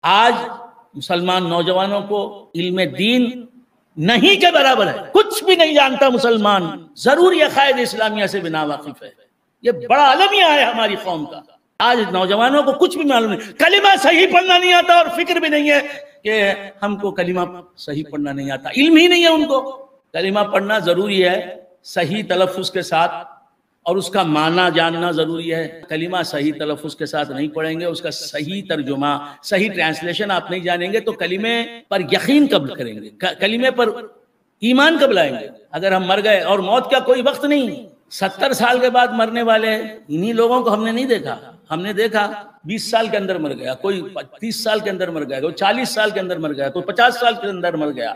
آج مسلمان نوجوانوں کو علم دین نہیں کے برابر ہے، کچھ بھی نہیں جانتا مسلمان، ضروری عقائد اسلامیہ سے بھی ناواقف ہے۔ یہ بڑا المیہ ہے ہماری قوم کا۔ آج نوجوانوں کو کچھ بھی معلوم نہیں، کلمہ صحیح پڑھنا نہیں آتا، اور فکر بھی نہیں ہے کہ ہم کو کلمہ صحیح پڑھنا نہیں آتا، علم ہی نہیں ہے ان کو۔ کلمہ پڑھنا ضروری ہے صحیح تلفظ کے ساتھ، اور اس کا معنی جاننا ضروری ہے۔ کلمہ صحیح تلفظ کے ساتھ نہیں پڑھیں گے، اس کا صحیح ترجمہ، صحیح ٹرانسلیشن آپ نہیں جانیں گے تو کلمے پر یقین کب کریں گے، کلمے پر ایمان کب لائیں گے؟ اگر ہم مر گئے، اور موت کا کوئی وقت نہیں، 70 سال کے بعد مرنے والے انہی لوگوں کو ہم نے نہیں دیکھا۔ ہم نے دیکھا 20 سال کے اندر مر گیا، کوئی 30 سال کے اندر مر گیا، کوئی 40 سال کے اندر مر گیا، کوئی 50 سال کے اندر مر گیا،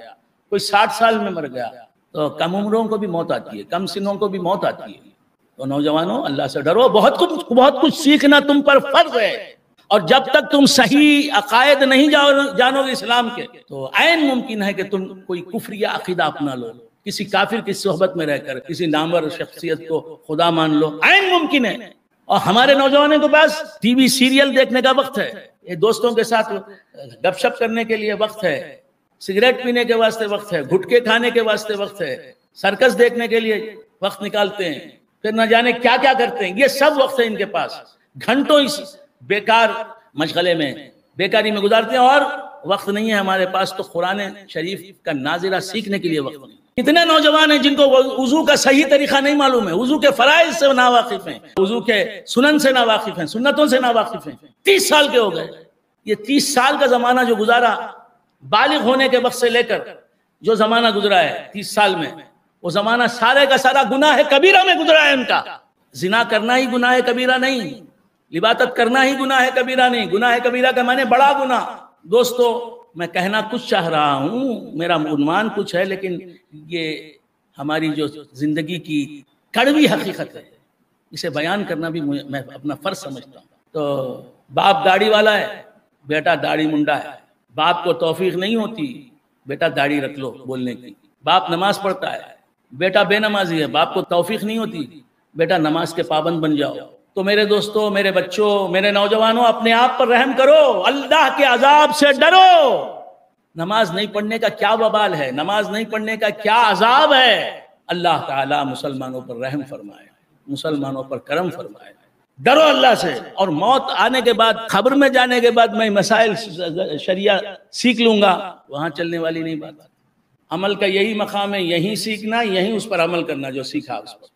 کوئی 60 سال میں مر گیا۔ تو کم عمروں کو بھی موت آتی ہے، کم سنوں کو بھی موت آتی ہے۔ تو نوجوانوں، اللہ سے ڈرو، بہت کچھ سیکھنا تم پر فرض ہے، اور جب تک تم صحیح عقائد نہیں جانو گے اسلام کے، تو عین ممکن ہے کہ تم کوئی کفریہ عقیدہ اپنا لو، کسی کافر کی صحبت میں رہ کر کسی نامور شخصیت کو خدا مان لو، عین ممکن ہے۔ اور ہمارے نوجوانوں کے پاس ٹی وی سیریل دیکھنے کا وقت ہے، یہ دوستوں کے ساتھ گپ شپ کرنے کے لیے وقت ہے، سگریٹ پینے کے واسطے وقت ہے، گٹکے کھانے کے واسطے وقت ہے، سرکس دیکھنے کے لیے وقت نکالتے ہیں، پھر نہ جانے کیا کیا کرتے ہیں، یہ سب وقت ہے ان کے پاس۔ گھنٹوں اس بیکار مشغلے میں، بیکاری میں گزارتے ہیں، اور وقت نہیں ہے ہمارے پاس تو قرآن شریف کا ناظرہ سیکھنے کے لیے وقت نہیں۔ کتنے نوجوان ہیں جن کو وضو کا صحیح طریقہ نہیں معلوم ہے، وضو کے فرائض سے ناواقف ہیں، وضو کے سنن سے ناواقف ہیں، سنتوں سے ناواقف ہیں۔ 30 سال کے ہو گئے۔ یہ 30 سال کا زمانہ جو گزارا، بالغ ہونے کے وقت سے لے کر جو زمانہ گزرا ہے 30 سال میں، وہ زمانہ سارے کا سارا گناہ کبیرہ میں گزرا ہے ان کا۔ زنا کرنا ہی گناہ کبیرہ نہیں، لباطت کرنا ہی گناہ کبیرہ نہیں، گناہ کبیرہ کا معنی بڑا گناہ۔ دوستو، میں کہنا کچھ چاہ رہا ہوں، میرا عنوان کچھ ہے، لیکن یہ ہماری جو زندگی کی کڑوی حقیقت ہے، اسے بیان کرنا بھی میں اپنا فرض سمجھتا ہوں۔ تو باپ داڑھی والا ہے، بیٹا داڑھی منڈا ہے، باپ کو توفیق نہیں ہوتی، بیٹا داڑھی رکھ لو بولنے کی۔ باپ نماز پڑھتا ہے، بیٹا بے نمازی ہے، باپ کو توفیق نہیں ہوتی، بیٹا نماز کے پابند بن جاؤ۔ تو میرے دوستوں، میرے بچوں، میرے نوجوانوں، اپنے آپ پر رحم کرو، اللہ کے عذاب سے ڈرو۔ نماز نہیں پڑھنے کا کیا وبال ہے، نماز نہیں پڑھنے کا کیا عذاب ہے۔ اللہ تعالیٰ مسلمانوں پر رحم فرمائے، مسلمانوں پر کرم فرمائے۔ ڈرو اللہ سے، اور موت آنے کے بعد، قبر میں جانے کے بعد میں مسائل شریعہ سیکھ لوں گا، وہاں چلنے والی نہیں بات۔ عمل کا یہی مقام ہے، یہیں سیکھنا، یہیں اس پر عمل کرنا جو سیکھا اس پر۔